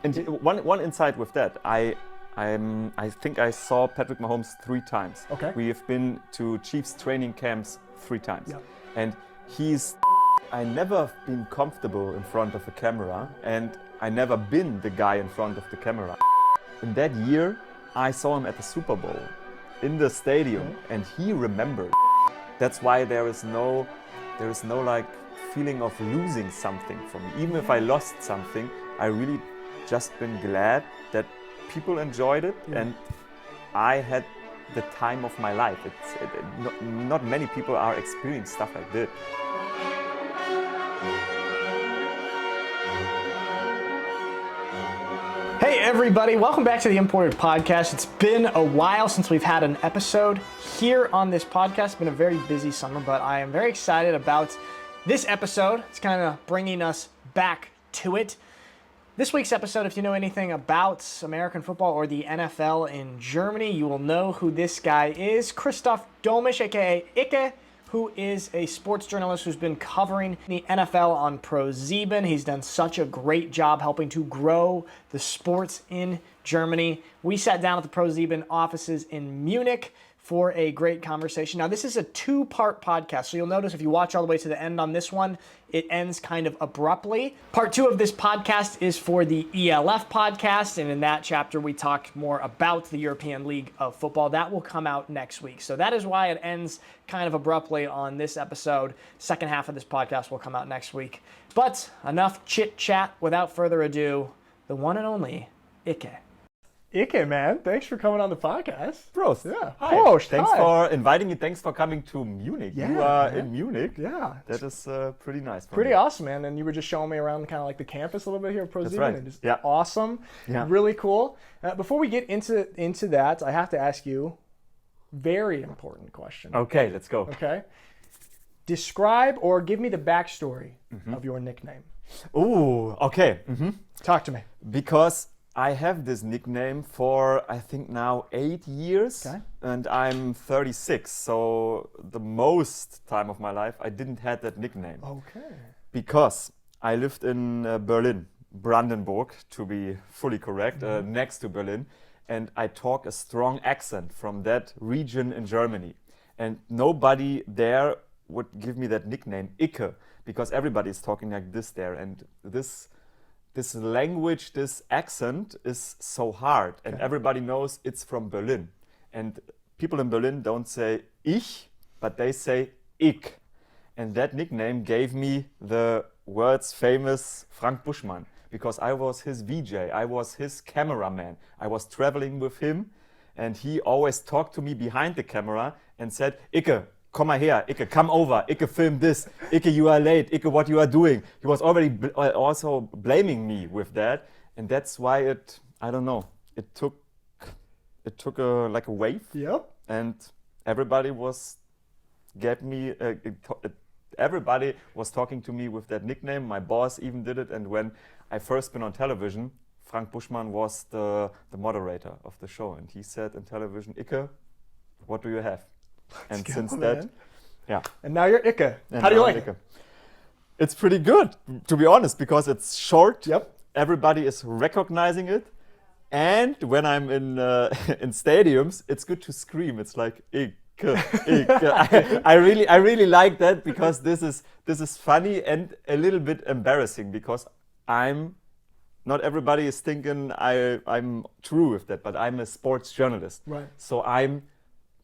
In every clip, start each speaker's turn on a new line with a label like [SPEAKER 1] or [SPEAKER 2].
[SPEAKER 1] And one insight with that, I think I saw Patrick Mahomes 3 times.
[SPEAKER 2] Okay.
[SPEAKER 1] We have been to Chiefs training camps 3 times.
[SPEAKER 2] Yep.
[SPEAKER 1] And I never been comfortable in front of a camera, and I never been the guy in front of the camera. In that year, I saw him at the Super Bowl in the stadium, and he remembered. That's why there is no like feeling of losing something for me. Even if I lost something, I really just been glad that people enjoyed it, and I had the time of my life. Not many people are experiencing stuff like this.
[SPEAKER 2] Hey everybody, welcome back to the Imported Podcast. It's been a while since we've had an episode here on this podcast. It's been a very busy summer, but I am very excited about this episode. It's kind of bringing us back to it. This week's episode, if you know anything about American football or the NFL in Germany, you will know who this guy is. Christoph Dommisch, aka Icke, who is a sports journalist who's been covering the NFL on ProSieben. He's done such a great job helping to grow the sports in Germany. We sat down at the ProSieben offices in Munich for a great conversation. Now, this is a 2-part podcast, so you'll notice if you watch all the way to the end on this one, it ends kind of abruptly. Part 2 of this podcast is for the ELF podcast, and in that chapter, we talk more about the European League of Football. That will come out next week. So that is why it ends kind of abruptly on this episode. Second half of this podcast will come out next week. But enough chit-chat. Without further ado, the one and only Icke. Icke, man, thanks for coming on the podcast.
[SPEAKER 1] Prost.
[SPEAKER 2] Yeah.
[SPEAKER 1] Hi.
[SPEAKER 2] Prost.
[SPEAKER 1] Thanks
[SPEAKER 2] Hi.
[SPEAKER 1] for inviting me. Thanks for coming to Munich.
[SPEAKER 2] Yeah,
[SPEAKER 1] you are
[SPEAKER 2] man.
[SPEAKER 1] in Munich.
[SPEAKER 2] Yeah.
[SPEAKER 1] That is pretty nice. For
[SPEAKER 2] Pretty
[SPEAKER 1] me.
[SPEAKER 2] awesome, man. And you were just showing me around kind of like the campus a little bit here at ProSieben.
[SPEAKER 1] That's right.
[SPEAKER 2] And just
[SPEAKER 1] Yeah.
[SPEAKER 2] awesome.
[SPEAKER 1] Yeah.
[SPEAKER 2] Really cool. Before we get into that, I have to ask you a very important question.
[SPEAKER 1] Okay, let's go.
[SPEAKER 2] Okay. Describe or give me the backstory of your nickname.
[SPEAKER 1] Ooh, okay.
[SPEAKER 2] Talk to me.
[SPEAKER 1] Because I have this nickname for, I think now 8 years,
[SPEAKER 2] Okay.
[SPEAKER 1] and I'm 36, so the most time of my life I didn't have that nickname.
[SPEAKER 2] Okay.
[SPEAKER 1] Because I lived in Berlin, Brandenburg to be fully correct, next to Berlin, and I talk a strong accent from that region in Germany. And nobody there would give me that nickname, Icke, because everybody is talking like this there, and this language, this accent is so hard, and everybody knows it's from Berlin. And people in Berlin don't say ich, but they say ich. And that nickname gave me the world's famous Frank Buschmann, because I was his VJ, I was his cameraman. I was traveling with him, and he always talked to me behind the camera and said, Icke, komm mal her, Icke, come over, Icke, film this, Icke, you are late, Icke, what you are doing. He was already also blaming me with that, and that's why it took like a wave,
[SPEAKER 2] Yep.
[SPEAKER 1] and everybody was talking to me with that nickname. My boss even did it, and when I first been on television, Frank Buschmann was the moderator of the show, and he said in television, Icke, what do you have? And
[SPEAKER 2] go,
[SPEAKER 1] since
[SPEAKER 2] man.
[SPEAKER 1] that, yeah.
[SPEAKER 2] And now you're Icke.
[SPEAKER 1] And
[SPEAKER 2] How do you
[SPEAKER 1] now
[SPEAKER 2] like
[SPEAKER 1] Icke.
[SPEAKER 2] it?
[SPEAKER 1] It's pretty good, to be honest, because it's short.
[SPEAKER 2] Yep.
[SPEAKER 1] Everybody is recognizing it. And when I'm in in stadiums, it's good to scream. It's like Icke, Icke. I really like that, because this is funny and a little bit embarrassing, because not everybody is thinking I'm true with that, but I'm a sports journalist.
[SPEAKER 2] Right.
[SPEAKER 1] So I'm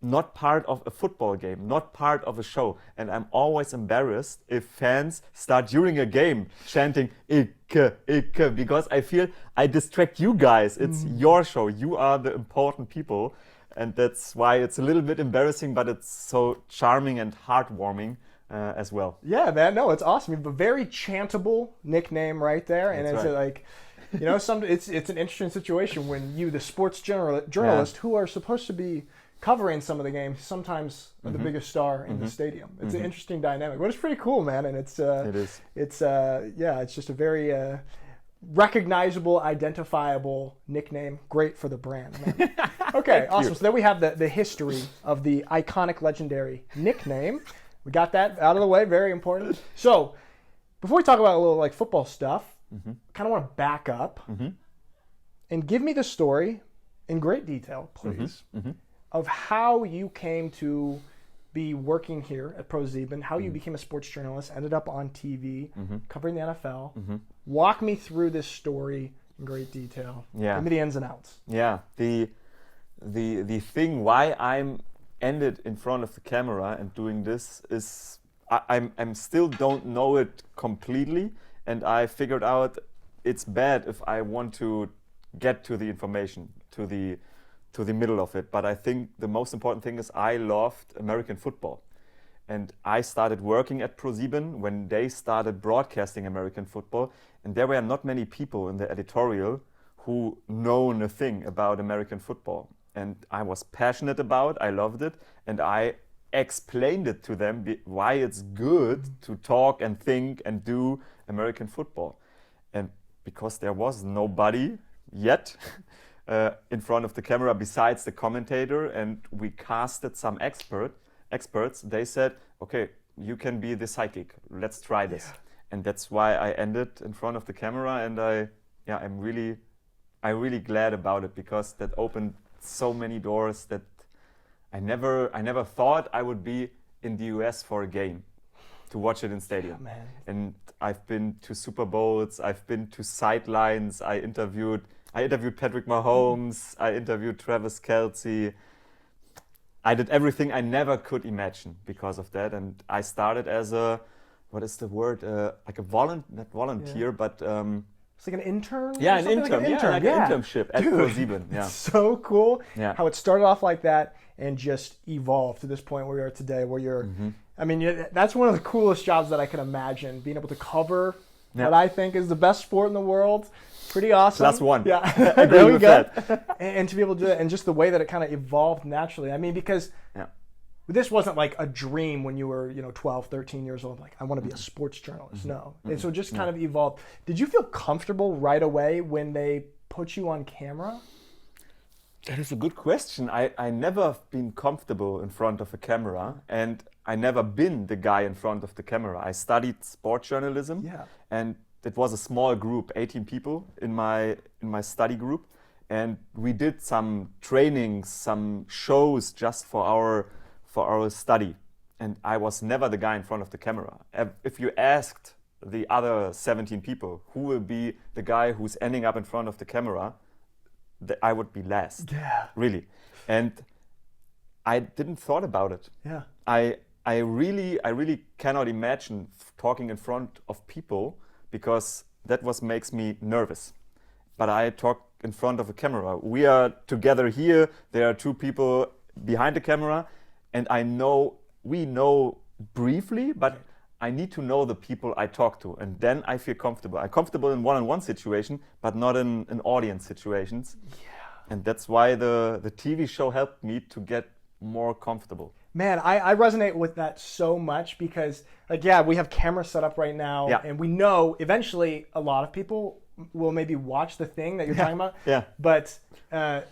[SPEAKER 1] not part of a football game, not part of a show. And I'm always embarrassed if fans start during a game chanting Icke, Icke, because I feel I distract you guys. It's your show. You are the important people. And that's why it's a little bit embarrassing, but it's so charming and heartwarming as well.
[SPEAKER 2] Yeah, man. No, it's awesome. You have a very chantable nickname right there. And
[SPEAKER 1] That's
[SPEAKER 2] it's
[SPEAKER 1] right.
[SPEAKER 2] like, you know, it's an interesting situation when you, the sports journalist who are supposed to be covering some of the games, sometimes the biggest star in the stadium. It's an interesting dynamic, but it's pretty cool, man. And it's
[SPEAKER 1] It is.
[SPEAKER 2] it's just a very recognizable, identifiable nickname. Great for the brand, man. Okay, awesome. So then we have the history of the iconic, legendary nickname. We got that out of the way. Very important. So before we talk about a little like football stuff, kind of want to back up. and give me the story in great detail, please, of how you came to be working here at ProSieben, how you became a sports journalist, ended up on TV, covering the NFL. Walk me through this story in great detail.
[SPEAKER 1] Yeah.
[SPEAKER 2] Give me the ins and outs.
[SPEAKER 1] Yeah, the thing why I'm ended in front of the camera and doing this is I'm still don't know it completely, and I figured out it's bad if I want to get to the information, to the middle of it. But I think the most important thing is I loved American football. And I started working at ProSieben when they started broadcasting American football. And there were not many people in the editorial who know a thing about American football. And I was passionate about it, I loved it. And I explained it to them why it's good to talk and think and do American football. And because there was nobody yet in front of the camera besides the commentator, and we casted some experts, they said, okay, you can be the psychic, let's try this. Yeah. And that's why I ended in front of the camera, and I'm really glad about it, because that opened so many doors that I never thought I would be in the US for a game, to watch it in stadium.
[SPEAKER 2] Man.
[SPEAKER 1] And I've been to Super Bowls, I've been to sidelines, I interviewed Patrick Mahomes, I interviewed Travis Kelce. I did everything I never could imagine because of that. And I started as a, what is the word? Like a not volunteer, but...
[SPEAKER 2] it's like an intern?
[SPEAKER 1] Yeah, an intern. Like an internship at ProSieben. Yeah.
[SPEAKER 2] It's so cool how it started off like that and just evolved to this point where we are today, where you're... I mean, that's one of the coolest jobs that I can imagine, being able to cover what I think is the best sport in the world. Pretty awesome.
[SPEAKER 1] +1.
[SPEAKER 2] Yeah,
[SPEAKER 1] I agree with that.
[SPEAKER 2] And to be able to do it, and just the way that it kind of evolved naturally. I mean, because this wasn't like a dream when you were, 12, 13 years old. Like, I want to be a sports journalist. No. And so it just kind of evolved. Did you feel comfortable right away when they put you on camera?
[SPEAKER 1] That is a good question. I never been comfortable in front of a camera, and I never been the guy in front of the camera. I studied sports journalism, and it was a small group, 18 people in my study group, and we did some trainings, some shows just for our study. And I was never the guy in front of the camera. If you asked the other 17 people who will be the guy who's ending up in front of the camera, I would be last.
[SPEAKER 2] Yeah.
[SPEAKER 1] Really. And I didn't thought about it.
[SPEAKER 2] Yeah.
[SPEAKER 1] I really cannot imagine talking in front of people, because that makes me nervous. But I talk in front of a camera. We are together here. There are two people behind the camera, and we know briefly, but I need to know the people I talk to, and then I feel comfortable. I'm comfortable in one-on-one situation, but not in audience situations.
[SPEAKER 2] Yeah.
[SPEAKER 1] And that's why the TV show helped me to get more comfortable.
[SPEAKER 2] Man, I resonate with that so much, because, we have cameras set up right now, and we know eventually a lot of people will maybe watch the thing that you're talking about.
[SPEAKER 1] Yeah.
[SPEAKER 2] But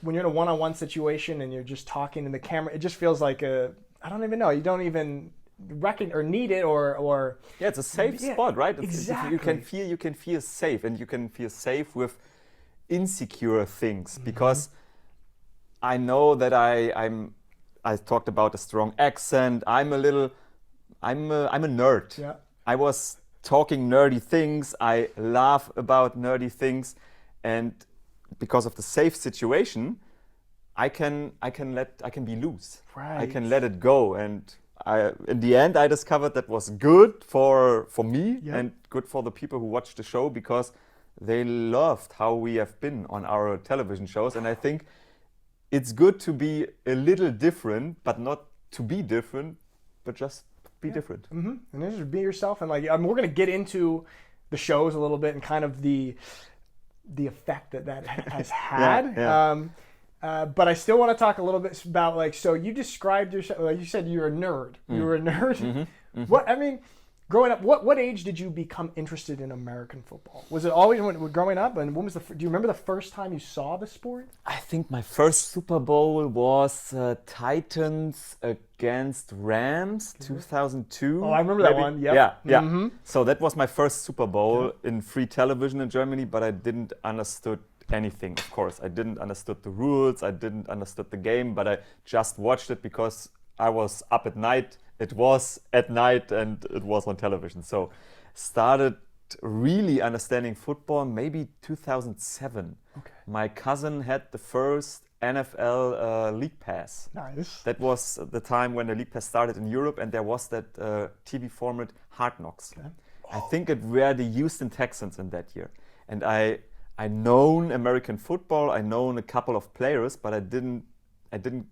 [SPEAKER 2] when you're in a one-on-one situation and you're just talking in the camera, it just feels like I don't even know. You don't even need it or
[SPEAKER 1] it's a safe spot, right?
[SPEAKER 2] Exactly.
[SPEAKER 1] You can feel safe, and you can feel safe with insecure things, because I know that I talked about a strong accent. I'm a nerd.
[SPEAKER 2] Yeah.
[SPEAKER 1] I was talking nerdy things. I laugh about nerdy things, and because of the safe situation, I can be loose.
[SPEAKER 2] Right.
[SPEAKER 1] I can let it go, and in the end, I discovered that was good for me and good for the people who watched the show, because they loved how we have been on our television shows, and I think it's good to be a little different, but not to be different, but just be different.
[SPEAKER 2] And then just be yourself. And we're going to get into the shows a little bit and kind of the effect that has had. But I still want to talk a little bit about, so you described yourself, like you said, you're a nerd. You were a nerd. Growing up, what age did you become interested in American football? Was it always growing up? And when was do you remember the first time you saw the sport?
[SPEAKER 1] I think my first Super Bowl was Titans against Rams, 2002.
[SPEAKER 2] Oh, I remember that one. Yep.
[SPEAKER 1] Yeah. Mm-hmm. So that was my first Super Bowl in free television in Germany, but I didn't understood anything, of course. I didn't understood the rules, I didn't understood the game, but I just watched it because I was up at night. It was at night and it was on television. So started really understanding football maybe 2007.
[SPEAKER 2] Okay.
[SPEAKER 1] My cousin had the first NFL League Pass.
[SPEAKER 2] Nice.
[SPEAKER 1] That was the time when the League Pass started in Europe, and there was that TV format Hard Knocks.
[SPEAKER 2] Okay.
[SPEAKER 1] I think it were the Houston Texans in that year. And I known American football, I known a couple of players, but I didn't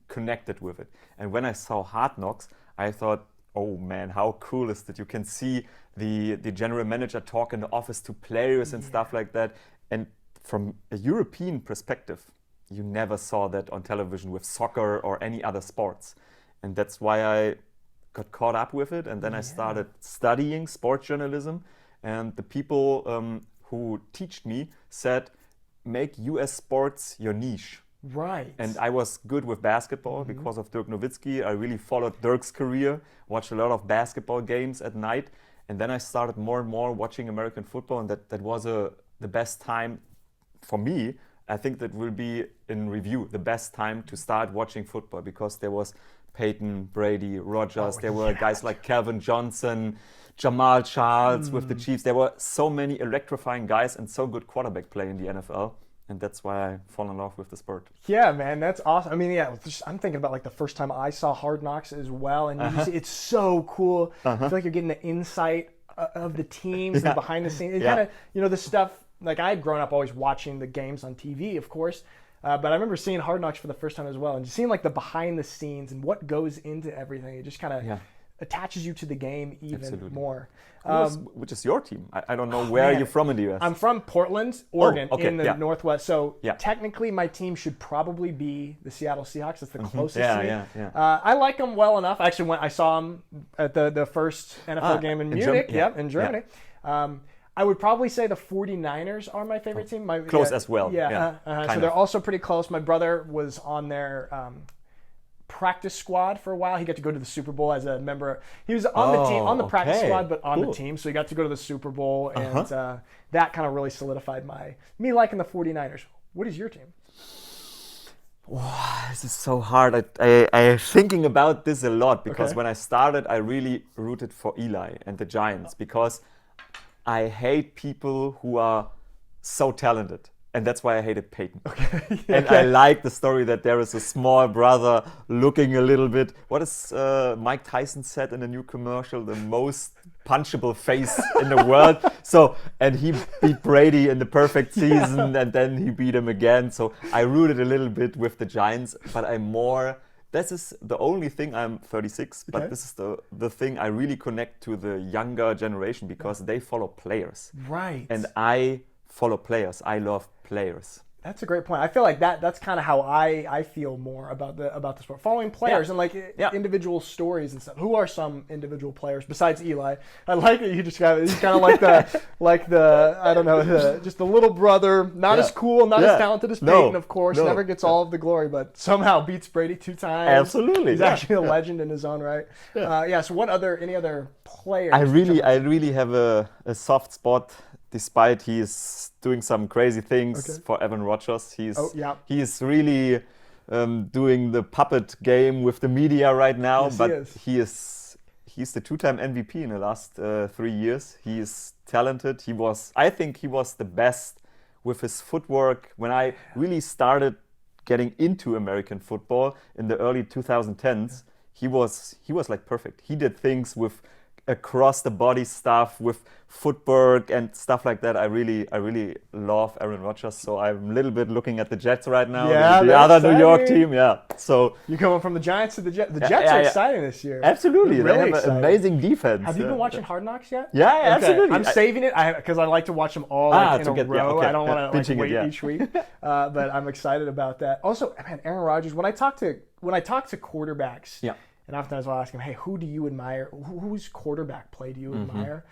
[SPEAKER 1] connect it with it. And when I saw Hard Knocks, I thought, oh man, how cool is that? You can see the general manager talk in the office to players and stuff like that. And from a European perspective, you never saw that on television with soccer or any other sports. And that's why I got caught up with it. And then I started studying sports journalism. And the people who taught me said, make US sports your niche.
[SPEAKER 2] Right.
[SPEAKER 1] And I was good with basketball because of Dirk Nowitzki. I really followed Dirk's career, watched a lot of basketball games at night. And then I started more and more watching American football. And that was the best time for me. I think that will be in review, the best time to start watching football, because there was Peyton, Brady, Rodgers, there were guys like Calvin Johnson, Jamal Charles with the Chiefs. There were so many electrifying guys and so good quarterback play in the NFL. And that's why I fall in love with the sport.
[SPEAKER 2] Yeah, man, that's awesome. I mean, I'm thinking about like the first time I saw Hard Knocks as well. And you see, it's so cool. I feel like you're getting the insight of the teams and behind the scenes. Kind of, the stuff. Like I had grown up always watching the games on TV, of course, but I remember seeing Hard Knocks for the first time as well, and just seeing like the behind the scenes and what goes into everything. It just kind of attaches you to the game even more.
[SPEAKER 1] Which is your team? I don't know where you're from in the US.
[SPEAKER 2] I'm from Portland, Oregon, in the Northwest. So technically my team should probably be the Seattle Seahawks. It's the closest to me. I like them well enough. Actually, I saw them at the first NFL game in Munich. In Germany. I would probably say the 49ers are my favorite team.
[SPEAKER 1] Close as well.
[SPEAKER 2] So they're also pretty close. My brother was on their practice squad for a while. He got to go to the Super Bowl as a member. He was on the team, on the practice squad, but on the team. So he got to go to the Super Bowl, and that kind of really solidified me liking the 49ers. What is your team?
[SPEAKER 1] Wow, this is so hard. I am thinking about this a lot, because when I started, I really rooted for Eli and the Giants, because I hate people who are so talented. And that's why I hated Peyton. And I like the story that there is a small brother looking a little bit. What is Mike Tyson said in a new commercial? The most punchable face in the world. And he beat Brady in the perfect season, and then he beat him again. So I rooted a little bit with the Giants, but this is the only thing, I'm 36, but this is the thing I really connect to the younger generation, because they follow players.
[SPEAKER 2] Right.
[SPEAKER 1] And I follow players. I love players.
[SPEAKER 2] That's a great point. I feel like that's kind of how I feel more about the sport. Following players and like individual stories and stuff. Who are some individual players besides Eli? I like that you just got he's kind of like the I don't know, just the little brother, not as cool, not as talented as Peyton, of course. Never gets all of the glory, but somehow beats Brady 2 times.
[SPEAKER 1] Absolutely.
[SPEAKER 2] He's actually a legend in his own right. So any other players?
[SPEAKER 1] I really have a soft spot, despite he is doing some crazy things for Aaron Rodgers. He's really doing the puppet game with the media right now.
[SPEAKER 2] Yes,
[SPEAKER 1] but he's the 2-time MVP in the last 3 years. He is talented. I think he was the best with his footwork. When I really started getting into American football in the early 2010s, he was like perfect. He did things with across the body stuff, with footwork and stuff like that. I really love Aaron Rodgers, so I'm a little bit looking at the Jets right now. The other New York team, So
[SPEAKER 2] you're going from the Giants to the Jets. The Jets are exciting this year.
[SPEAKER 1] Absolutely,
[SPEAKER 2] really
[SPEAKER 1] they have an amazing defense.
[SPEAKER 2] Have you been watching Hard Knocks yet?
[SPEAKER 1] Yeah, absolutely.
[SPEAKER 2] I'm saving it because I like to watch them all in a row. I don't want to wait each week, but I'm excited about that. Also, man, Aaron Rodgers. When I talk to quarterbacks, and oftentimes I'll ask them, hey, who do you admire? Whose quarterback play do you admire?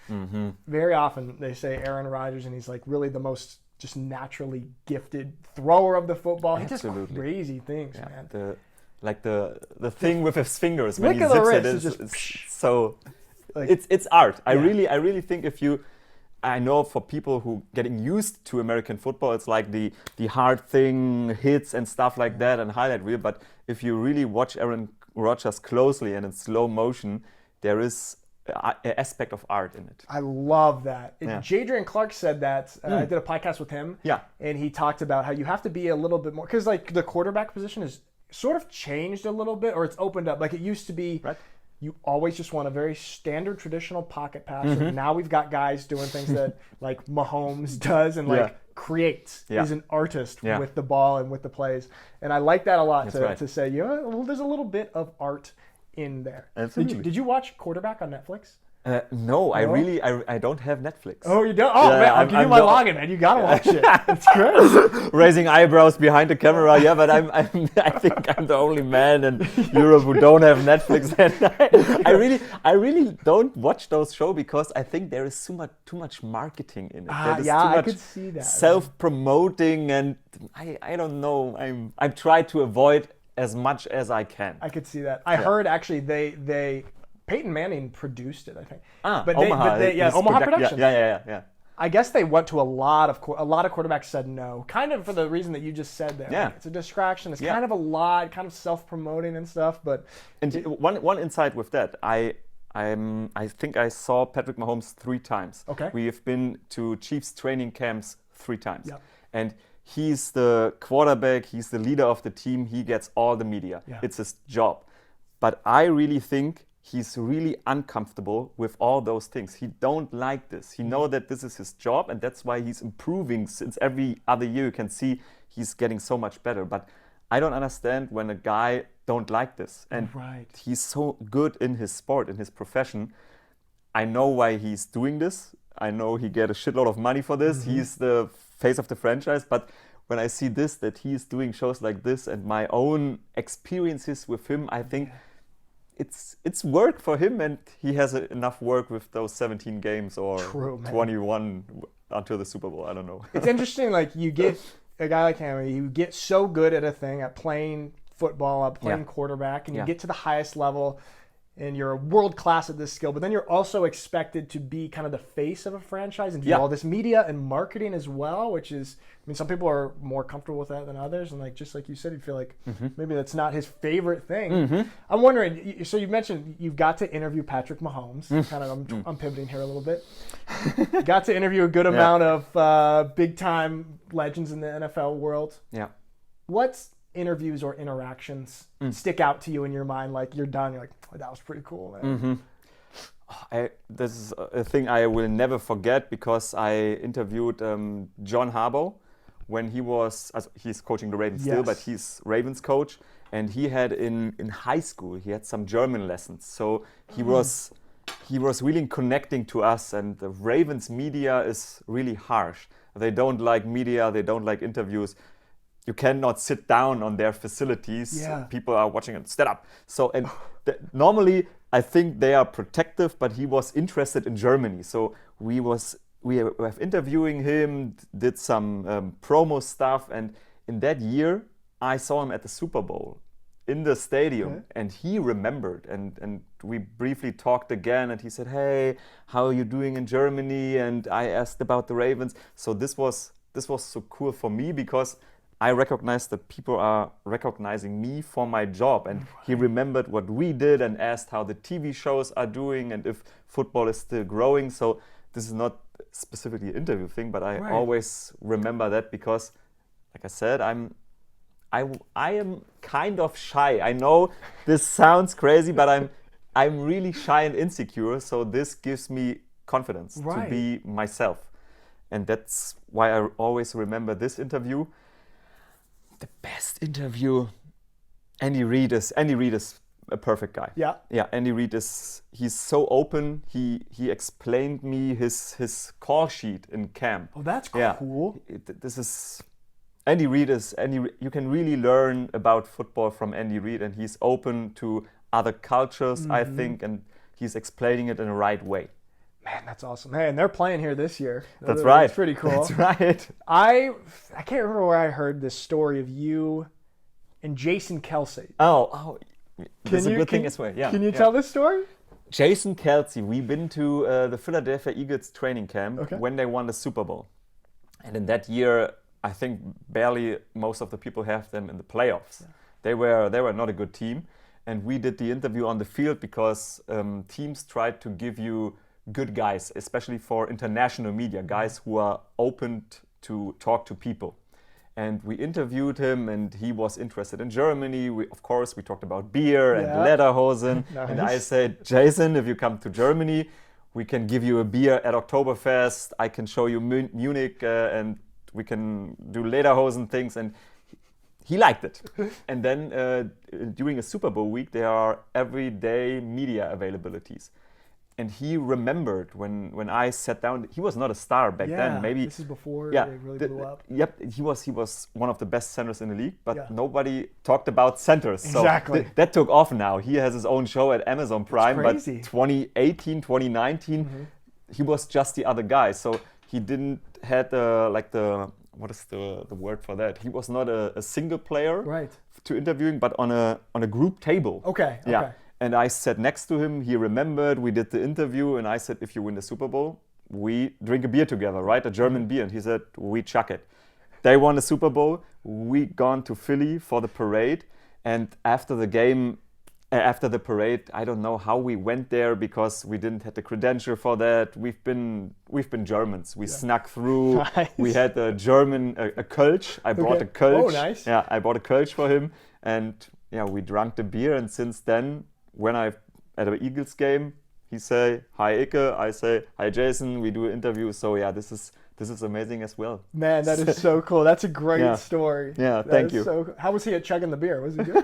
[SPEAKER 2] Very often they say Aaron Rodgers, and he's like really the most just naturally gifted thrower of the football. He does crazy things, man.
[SPEAKER 1] The thing with his fingers when he zips it is so. It's art. I really think if you I know for people who getting used to American football, it's like the hard thing, hits and stuff like that, and highlight reel. But if you really watch Aaron Rodgers closely and in slow motion, there is an aspect of art in it.
[SPEAKER 2] I love that.
[SPEAKER 1] Yeah.
[SPEAKER 2] Jadrian Clark said that. I did a podcast with him.
[SPEAKER 1] Yeah.
[SPEAKER 2] And he talked about how you have to be a little bit more, because like the quarterback position is sort of changed a little bit, or it's opened up. Like it used to be,
[SPEAKER 1] Right.
[SPEAKER 2] you always just want a very standard traditional pocket passer. Now we've got guys doing things that like Mahomes does and like creates, is an artist with the ball and with the plays. And I like that a lot to say, well, there's a little bit of art in there.
[SPEAKER 1] Absolutely.
[SPEAKER 2] Did you watch Quarterback on Netflix?
[SPEAKER 1] No, I don't have Netflix.
[SPEAKER 2] Oh, you don't? Oh, man, I'll give you my login, man. You got to watch it. It's great.
[SPEAKER 1] Raising eyebrows behind the camera. Yeah, but I think I'm the only man in Europe who don't have Netflix. And I really don't watch those shows because I think there is too much marketing in it.
[SPEAKER 2] I could see that.
[SPEAKER 1] Self-promoting, and I don't know. I try to avoid as much as I can.
[SPEAKER 2] I could see that. I heard actually they Peyton Manning produced it, I think.
[SPEAKER 1] Omaha.
[SPEAKER 2] Omaha Productions.
[SPEAKER 1] Yeah.
[SPEAKER 2] I guess they went to a lot of quarterbacks said no, kind of for the reason that you just said there.
[SPEAKER 1] Yeah.
[SPEAKER 2] Like, it's a distraction. It's kind of a lot, kind of self-promoting and stuff. But
[SPEAKER 1] one insight with that, I think I saw Patrick Mahomes 3 times.
[SPEAKER 2] Okay.
[SPEAKER 1] We have been to Chiefs training camps 3 times.
[SPEAKER 2] Yep.
[SPEAKER 1] And he's the quarterback, he's the leader of the team, he gets all the media.
[SPEAKER 2] Yeah.
[SPEAKER 1] It's his job. But I really think he's really uncomfortable with all those things. He don't like this. He know that this is his job, and that's why he's improving. Since every other year you can see he's getting so much better. But I don't understand when a guy don't like this. And he's so good in his sport, in his profession. I know why he's doing this. I know he get a shitload of money for this. He's the face of the franchise. But when I see this, that he's doing shows like this and my own experiences with him, I think it's work for him, and he has enough work with those 17 games or 21 until the Super Bowl. I don't know.
[SPEAKER 2] It's interesting, like you get a guy like him, you get so good at a thing, at playing football, at playing quarterback, and you get to the highest level, and you're world class at this skill, but then you're also expected to be kind of the face of a franchise and do all this media and marketing as well, which is, I mean, some people are more comfortable with that than others, and like just like you said, you feel like maybe that's not his favorite thing. I'm wondering, so you mentioned you've got to interview Patrick Mahomes. Kind of, I'm pivoting here a little bit. Got to interview a good amount of big time legends in the NFL world.
[SPEAKER 1] Yeah.
[SPEAKER 2] What interviews or interactions stick out to you in your mind? Like you're done, you're like, oh, that was pretty cool, man.
[SPEAKER 1] This is a thing I will never forget because I interviewed John Harbaugh when he's coaching the Ravens still, but he's Ravens coach, and he had in high school he had some German lessons, so he was really connecting to us. And the Ravens media is really harsh. They don't like media, they don't like interviews. You cannot sit down on their facilities. People are watching it. Stand up. So, and normally I think they are protective, but he was interested in Germany. So we have interviewing him, did some promo stuff, and in that year I saw him at the Super Bowl in the stadium, and he remembered, and we briefly talked again, and he said, "Hey, how are you doing in Germany?" And I asked about the Ravens. So this was so cool for me because I recognized that people are recognizing me for my job, and he remembered what we did and asked how the TV shows are doing and if football is still growing. So this is not specifically an interview thing, but I always remember that because, like I said, I am kind of shy. I know this sounds crazy, but I'm really shy and insecure. So this gives me confidence to be myself, and that's why I always remember this interview. The best interview, Andy Reid is a perfect guy. Yeah. Andy Reid he's so open. He explained me his call sheet in camp.
[SPEAKER 2] Oh, that's cool.
[SPEAKER 1] This is Andy Reid you can really learn about football from Andy Reid, and he's open to other cultures, I think, and he's explaining it in the right way.
[SPEAKER 2] Man, that's awesome. Hey, and they're playing here this year.
[SPEAKER 1] That's right.
[SPEAKER 2] That's pretty cool.
[SPEAKER 1] That's right.
[SPEAKER 2] I can't remember where I heard this story of you and Jason Kelce.
[SPEAKER 1] Oh, that's a good thing as well. Yeah.
[SPEAKER 2] Can you tell this story?
[SPEAKER 1] Jason Kelce, we've been to the Philadelphia Eagles training camp when they won the Super Bowl. And in that year, I think barely most of the people have them in the playoffs. Yeah. They were not a good team. And we did the interview on the field because teams tried to give you good guys, especially for international media, guys who are open to talk to people. And we interviewed him, and he was interested in Germany. Of course, we talked about beer and Lederhosen. Nice. And I said, Jason, if you come to Germany, we can give you a beer at Oktoberfest. I can show you Munich, and we can do Lederhosen things. And he liked it. And then during a Super Bowl week, there are everyday media availabilities. And he remembered when I sat down. He was not a star back then. Maybe
[SPEAKER 2] this is before they really blew up.
[SPEAKER 1] Yep, he was one of the best centers in the league, but nobody talked about centers.
[SPEAKER 2] Exactly.
[SPEAKER 1] So that took off now. He has his own show at Amazon Prime, but 2018, 2019, he was just the other guy. So he didn't had what is the word for that? He was not a single player to interviewing, but on a group table.
[SPEAKER 2] Okay.
[SPEAKER 1] And I sat next to him, he remembered, we did the interview, and I said, if you win the Super Bowl, we drink a beer together, right? A German beer. And he said, we chuck it. They won the Super Bowl, we gone to Philly for the parade, and after the game, after the parade, I don't know how we went there because we didn't have the credential for that. We've been Germans. We snuck through.
[SPEAKER 2] Nice.
[SPEAKER 1] We had a German, a Kölsch. I brought a Kölsch.
[SPEAKER 2] Oh, nice.
[SPEAKER 1] Yeah, I bought a Kölsch for him, and we drank the beer, and since then, when I at an Eagles game, he say, hi Icke, I say, hi Jason, we do an interview. So this is amazing as well.
[SPEAKER 2] Man, that is so cool. That's a great story.
[SPEAKER 1] Yeah, thank you.
[SPEAKER 2] So, how was he at chugging the beer? Was he good?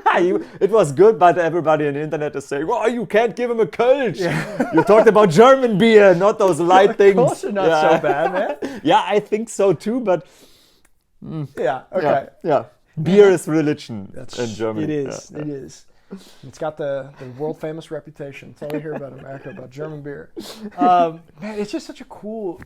[SPEAKER 1] It was good, but everybody on the internet is saying, oh, you can't give him a Kölsch. Yeah. You talked about German beer, not those light things.
[SPEAKER 2] Of course you're not so bad, man.
[SPEAKER 1] Yeah, I think so too, but...
[SPEAKER 2] Yeah, okay.
[SPEAKER 1] Yeah. Beer is religion in Germany.
[SPEAKER 2] It is, it is. It's got the world famous reputation. That's all I hear about America, about German beer. Man, it's just such a cool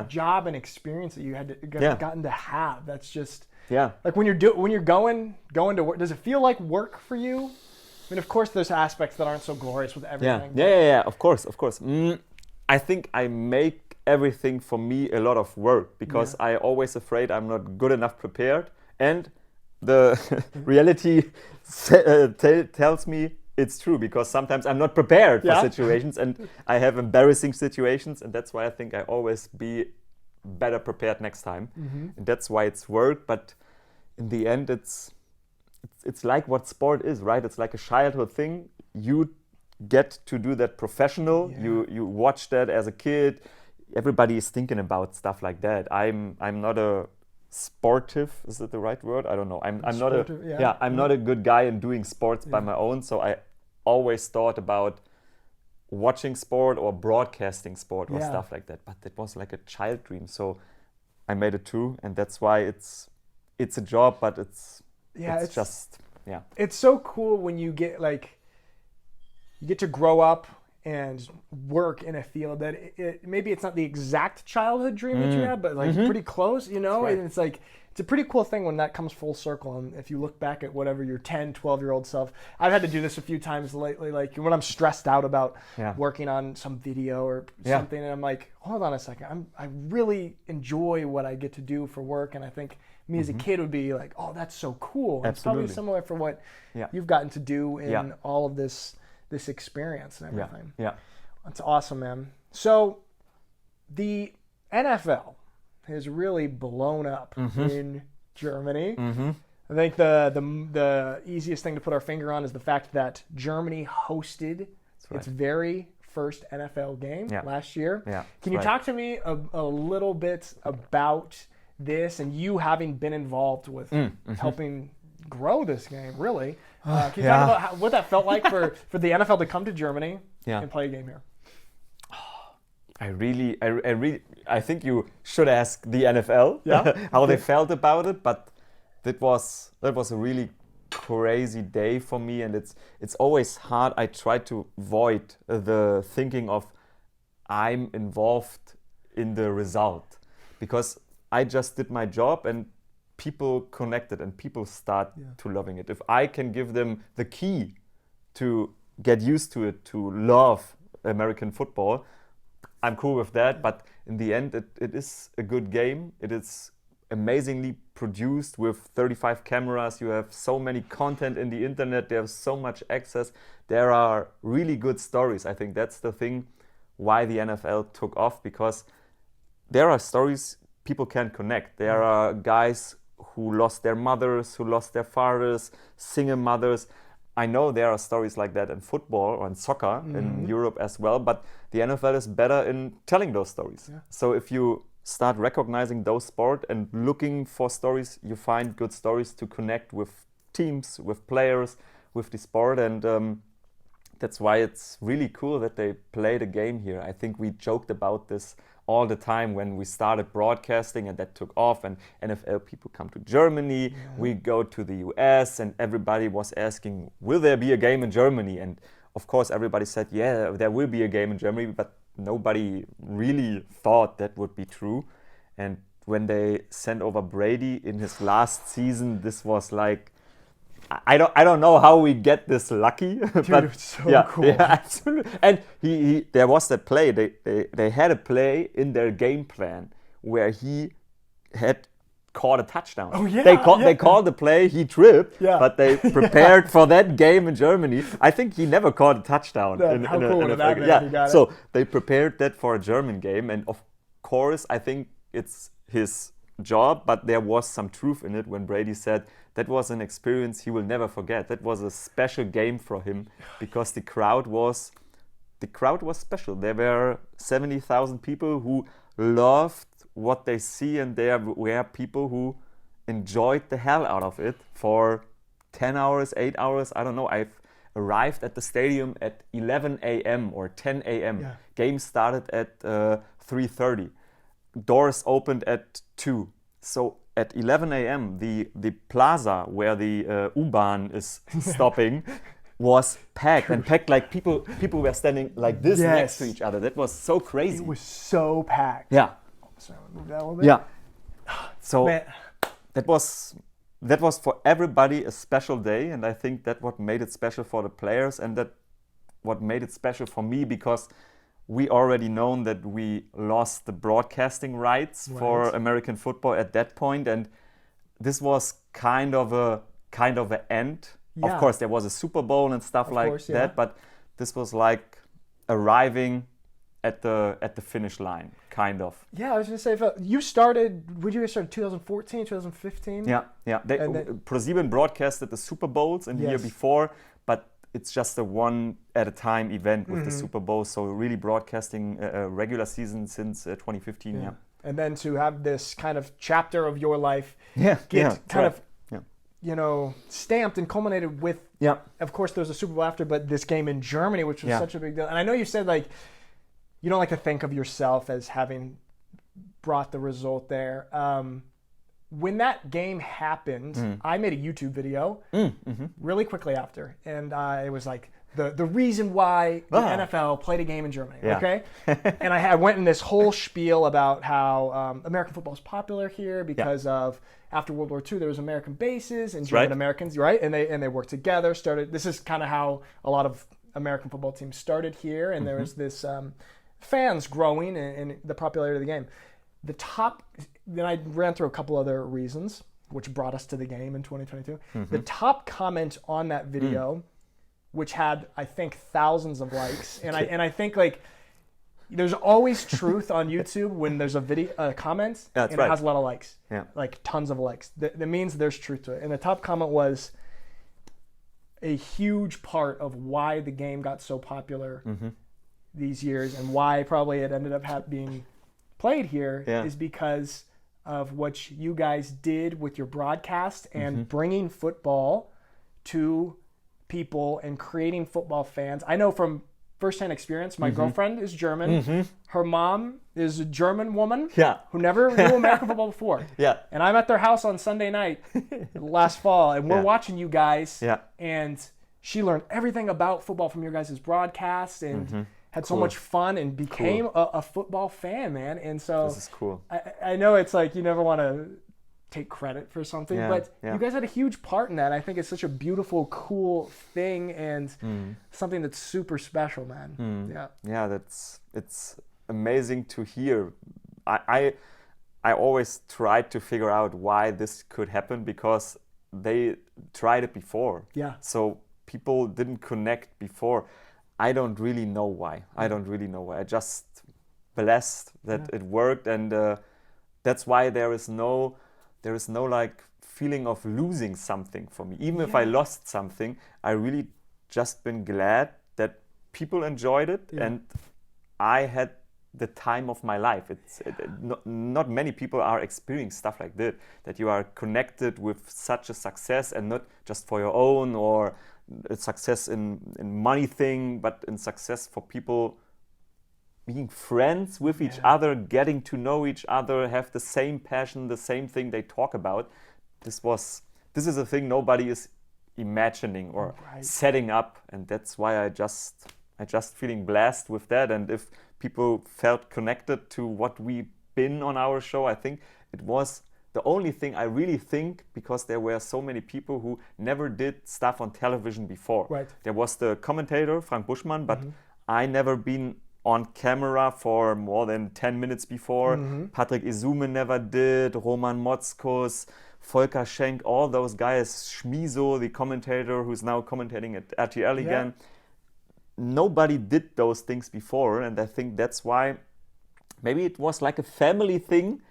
[SPEAKER 2] job and experience that you had gotten to have. That's just like when you're going to work. Does it feel like work for you? I mean, of course, there's aspects that aren't so glorious with everything.
[SPEAKER 1] Yeah. Of course. I think I make everything for me a lot of work because I always afraid I'm not good enough prepared, and the reality tells me it's true because sometimes I'm not prepared for situations and I have embarrassing situations, and that's why I think I always be better prepared next time. And that's why it's work, but in the end it's like what sport is, right? It's like a childhood thing. You get to do that professional. You watch that as a kid. Everybody is thinking about stuff like that. I'm not a sportive, is that the right word? I don't know. I'm not a good guy in doing sports by my own, so I always thought about watching sport or broadcasting sport or stuff like that, but it was like a child dream, so I made it too, and that's why it's a job, but it's
[SPEAKER 2] so cool when you get to grow up and work in a field that maybe it's not the exact childhood dream that you had, but pretty close, And it's it's a pretty cool thing when that comes full circle. And if you look back at whatever your 10, 12-year-old self, I've had to do this a few times lately, like when I'm stressed out about working on some video or something, and I'm like, hold on a second, I really enjoy what I get to do for work, and I think me as a kid would be like, oh, that's so cool. And it's probably similar for what you've gotten to do in all of this experience and everything.
[SPEAKER 1] Yeah.
[SPEAKER 2] That's awesome, man. So the NFL has really blown up in Germany. I think the easiest thing to put our finger on is the fact that Germany hosted its very first NFL game last year. Can you talk to me a little bit about this and you having been involved with helping grow this game, really? Can you talk about what that felt like for the NFL to come to Germany and play a game here?
[SPEAKER 1] I think you should ask the NFL how they felt about it, but that was a really crazy day for me, and it's always hard. I try to avoid the thinking of I'm involved in the result because I just did my job and people connected and people start to loving it. If I can give them the key to get used to it, to love American football. I'm cool with that, but in the end, it is a good game. It is amazingly produced with 35 cameras. You have so many content in the internet. There's so much access. There are really good stories. I think that's the thing why the NFL took off, because there are stories people can connect. There are guys who lost their mothers, who lost their fathers, single mothers. I know there are stories like that in football or in soccer in Europe as well, but the NFL is better in telling those stories. Yeah. So if you start recognizing those sports and looking for stories, you find good stories to connect with teams, with players, with the sport, and that's why it's really cool that they play the game here. I think we joked about this all the time when we started broadcasting, and that took off, and NFL people come to Germany, we go to the US, and everybody was asking, will there be a game in Germany? And of course everybody said, yeah, there will be a game in Germany, but nobody really thought that would be true. And when they sent over Brady in his last season, this was like, I don't know how we get this lucky,
[SPEAKER 2] Dude,
[SPEAKER 1] but
[SPEAKER 2] it's so cool.
[SPEAKER 1] Yeah, absolutely. And he there was that play. They had a play in their game plan where he had caught a touchdown.
[SPEAKER 2] Oh yeah.
[SPEAKER 1] They called the play. He tripped,
[SPEAKER 2] Yeah.
[SPEAKER 1] but they prepared for that game in Germany. I think he never caught a touchdown.
[SPEAKER 2] Yeah, how cool would that have been if he got it?
[SPEAKER 1] So they prepared that for a German game, and of course, I think it's his job, but there was some truth in it when Brady said that was an experience he will never forget. That was a special game for him because the crowd was special. There were 70,000 people who loved what they see, and there were people who enjoyed the hell out of it for 10 hours, 8 hours. I don't know. I've arrived at the stadium at 11 a.m. or 10 a.m.
[SPEAKER 2] Yeah.
[SPEAKER 1] Game started at 3:30. Doors opened at 2. So at 11 a.m., the plaza where the U-Bahn is stopping was packed, and packed like people were standing like this next to each other. That was so crazy.
[SPEAKER 2] It was so packed.
[SPEAKER 1] Yeah.
[SPEAKER 2] Sorry, move that a little bit.
[SPEAKER 1] Yeah. So
[SPEAKER 2] Man.
[SPEAKER 1] that was for everybody a special day, and I think that what made it special for the players, and that what made it special for me, because we already known that we lost the broadcasting rights for American football at that point, and this was kind of an end.
[SPEAKER 2] Yeah.
[SPEAKER 1] Of course, there was a Super Bowl and stuff that, but this was like arriving at the finish line, kind of.
[SPEAKER 2] Yeah, I was gonna say, you started. Would you guys start 2014, 2015?
[SPEAKER 1] Yeah. ProSieben broadcasted the Super Bowls in the year before, but it's just a one at a time event with the Super Bowl. So really broadcasting a regular season since 2015. Yeah.
[SPEAKER 2] And then to have this kind of chapter of your life you know, stamped and culminated with. Yeah. Of course, there was a Super Bowl after, but this game in Germany, which was such a big deal. And I know you said like you don't like to think of yourself as having brought the result there. When that game happened, I made a YouTube video really quickly after, and it was like the reason why the NFL played a game in Germany. Yeah. Okay, and I went in this whole spiel about how American football is popular here because of after World War II there was American bases and German Americans, right? And they worked together. This is kind of how a lot of American football teams started here, and there was this fans growing and the popularity of the game. Then I ran through a couple other reasons, which brought us to the game in 2022. The top comment on that video, which had, I think, thousands of likes, and I think like there's always truth on YouTube when there's a comment and it has a lot of likes, like tons of likes. That means there's truth to it. And the top comment was a huge part of why the game got so popular these years, and why probably it ended up being played here is because of what you guys did with your broadcast and bringing football to people and creating football fans. I know from firsthand experience, my girlfriend is German. Her mom is a German woman who never knew American football before. And I'm at their house on Sunday night last fall, and we're watching you guys, and she learned everything about football from your guys' broadcast, and had so much fun and became a football fan, man. And so
[SPEAKER 1] this is cool.
[SPEAKER 2] I know it's like you never want to take credit for something,
[SPEAKER 1] Yeah,
[SPEAKER 2] but
[SPEAKER 1] yeah.
[SPEAKER 2] you guys had a huge part in that. I think it's such a beautiful, cool thing and something that's super special, man. Yeah.
[SPEAKER 1] Yeah, it's amazing to hear. I always tried to figure out why this could happen because they tried it before.
[SPEAKER 2] Yeah.
[SPEAKER 1] So people didn't connect before. I don't really know why. I just blessed that it worked, and that's why there is no like feeling of losing something for me. Even if I lost something, I really just been glad that people enjoyed it and I had the time of my life. Not many people are experiencing stuff like that you are connected with such a success, and not just for your own or a success in money thing, but in success for people being friends with each other, getting to know each other, have the same passion, the same thing they talk about. This is a thing nobody is imagining or setting up, and that's why I just feeling blessed with that. And if people felt connected to what we've been on our show, I think it was the only thing I really think, because there were so many people who never did stuff on television before.
[SPEAKER 2] Right.
[SPEAKER 1] There was the commentator, Frank Buschmann, but I never been on camera for more than 10 minutes before. Patrick Isume never did, Roman Motzkus, Volker Schenk, all those guys, Schmiso, the commentator who's now commentating at RTL again. Nobody did those things before, and I think that's why maybe it was like a family thing.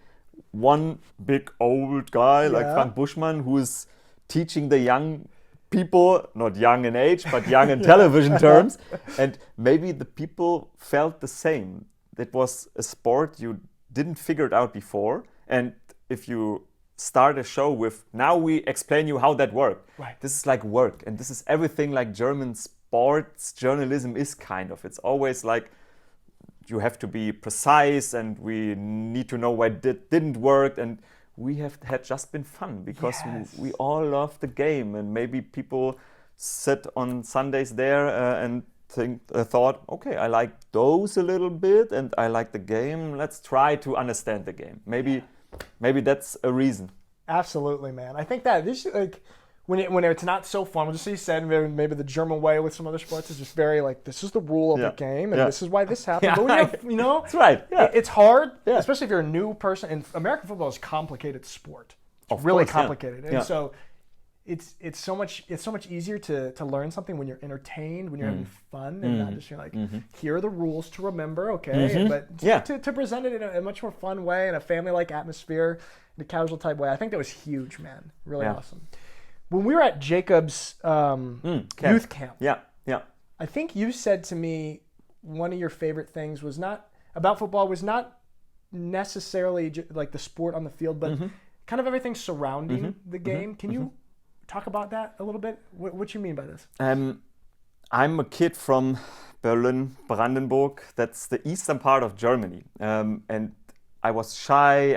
[SPEAKER 1] One big old guy like Frank Buschmann who is teaching the young people, not young in age, but young in television terms. And maybe the people felt the same. That was a sport you didn't figure it out before. And if you start a show with, now we explain you how that worked.
[SPEAKER 2] Right.
[SPEAKER 1] This is like work. And this is everything like German sports journalism is kind of. It's always like, you have to be precise, and we need to know why it didn't work. And we have had just been fun because we all love the game. And maybe people sit on Sundays there and thought, okay, I like those a little bit and I like the game. Let's try to understand the game. Maybe that's a reason.
[SPEAKER 2] Absolutely, man. I think that this, like, when it's not so fun, just as you said, maybe the German way with some other sports is just very like, this is the rule of the game, and this is why this happened. But when you have,
[SPEAKER 1] that's right. Yeah.
[SPEAKER 2] It's hard, especially if you're a new person. And American football is a complicated sport. It's really complicated, and so it's so much easier to learn something when you're entertained, when you're having fun, and not just you're like, here are the rules to remember, okay? But to present it in a much more fun way, in a family-like atmosphere, in a casual type way. I think that was huge, man. Really awesome. When we were at Jacob's youth camp, I think you said to me one of your favorite things was not about football, was not necessarily like the sport on the field, but kind of everything surrounding the game. Can you talk about that a little bit? What you mean by this?
[SPEAKER 1] I'm a kid from Berlin, Brandenburg. That's the eastern part of Germany, and I was shy.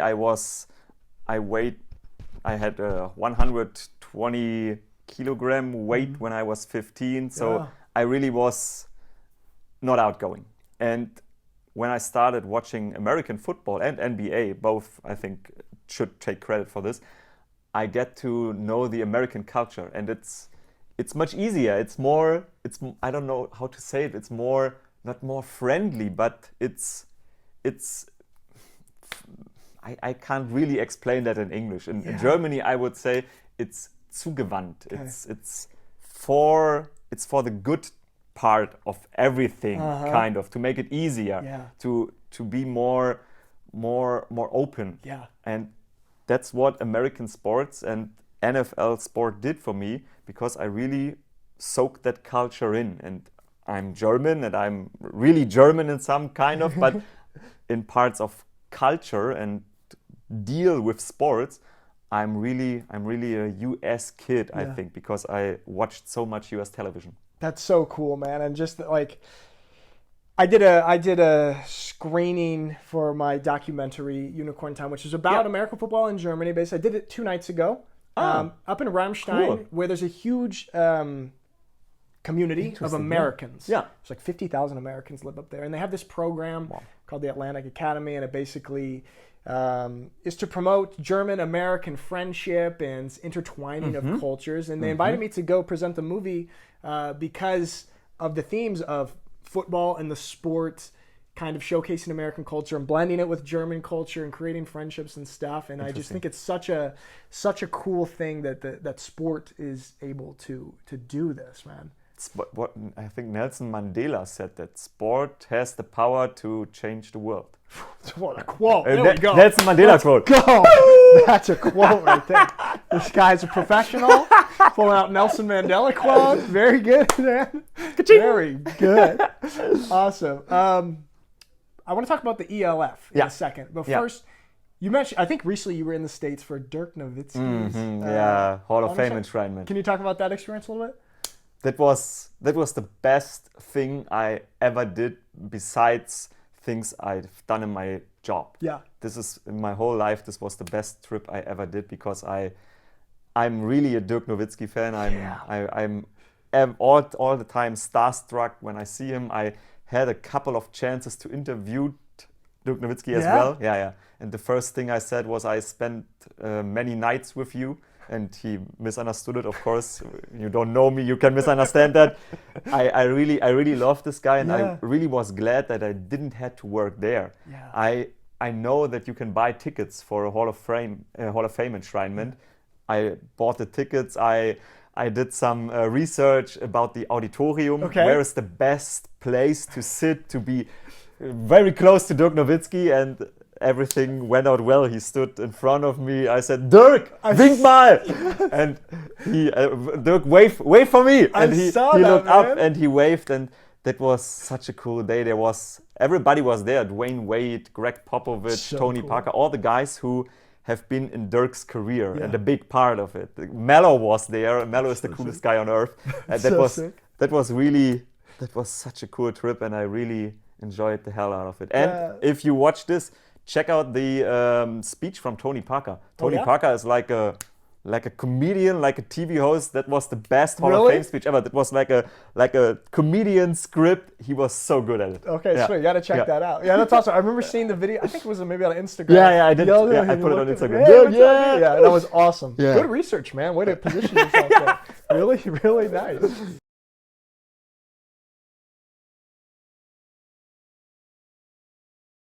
[SPEAKER 1] I had a 120 kilogram weight when I was 15, so I really was not outgoing. And when I started watching American football and NBA, both I think should take credit for this, I get to know the American culture, and it's much easier. It's I don't know how to say it. It's more, not more friendly, but it's I can't really explain that in English. In Germany, I would say it's zugewandt. Okay. It's for the good part of everything, kind of, to make it easier, to be more open. Yeah. And that's what American sports and NFL sport did for me, because I really soaked that culture in. And I'm German, and I'm really German in some kind of, but in parts of culture and deal with sports, I'm really a US kid, I think, because I watched so much US television.
[SPEAKER 2] That's so cool, man. And just like, I did a screening for my documentary Unicorn Time, which is about American football in Germany. Basically, I did it 2 nights ago, up in Ramstein, where there's a huge community of Americans. Yeah. It's like 50,000 Americans live up there, and they have this program called the Atlantic Academy, and it basically is to promote German-American friendship and intertwining of cultures. And they invited me to go present the movie because of the themes of football and the sport, kind of showcasing American culture and blending it with German culture and creating friendships and stuff. And I just think it's such a cool thing that sport is able to do this, man.
[SPEAKER 1] What I think Nelson Mandela said, that sport has the power to change the world.
[SPEAKER 2] What a quote. There we go.
[SPEAKER 1] Nelson Mandela quote.
[SPEAKER 2] Go. That's a quote right there. This guy's a professional. Pulling out Nelson Mandela quote. Very good, man. Very good. Awesome. I want to talk about the ELF in a second. But first, you mentioned, I think recently you were in the States for Dirk Nowitzki's
[SPEAKER 1] Hall of Fame enshrinement.
[SPEAKER 2] Can you talk about that experience a little bit?
[SPEAKER 1] That was the best thing I ever did, besides things I've done in my job.
[SPEAKER 2] Yeah.
[SPEAKER 1] This is, in my whole life, this was the best trip I ever did, because I'm really a Dirk Nowitzki fan. I'm all the time starstruck when I see him. I had a couple of chances to interview Dirk Nowitzki as well. Yeah. And the first thing I said was, I spent many nights with you. And he misunderstood it, of course. You don't know me, you can misunderstand that. I really love this guy, and I really was glad that I didn't have to work there. Yeah. I know that you can buy tickets for a Hall of Fame enshrinement. I bought the tickets. I did some research about the auditorium.
[SPEAKER 2] Okay.
[SPEAKER 1] Where is the best place to sit, to be very close to Dirk Nowitzki, and everything went out well. He stood in front of me. I said, "Dirk, wink mal!" And he, Dirk, wave for me. And he looked up and he waved, and that was such a cool day. Everybody was there. Dwayne Wade, Greg Popovich, Tony Parker, all the guys who have been in Dirk's career and a big part of it. Mello was there. Mello is the coolest guy on earth. And that was such a cool trip, and I really enjoyed the hell out of it. And if you watch this, check out the speech from Tony Parker. Tony Parker is like a comedian, like a TV host. That was the best Hall of Fame speech ever. That was like a comedian script. He was so good at it.
[SPEAKER 2] Okay, sweet. You got to check that out. Yeah, that's awesome. I remember seeing the video. I think it was maybe on Instagram.
[SPEAKER 1] Yeah, I did. I put it on Instagram.
[SPEAKER 2] Yeah, that was awesome. Good research, man. Way to position yourself there. Really, really nice.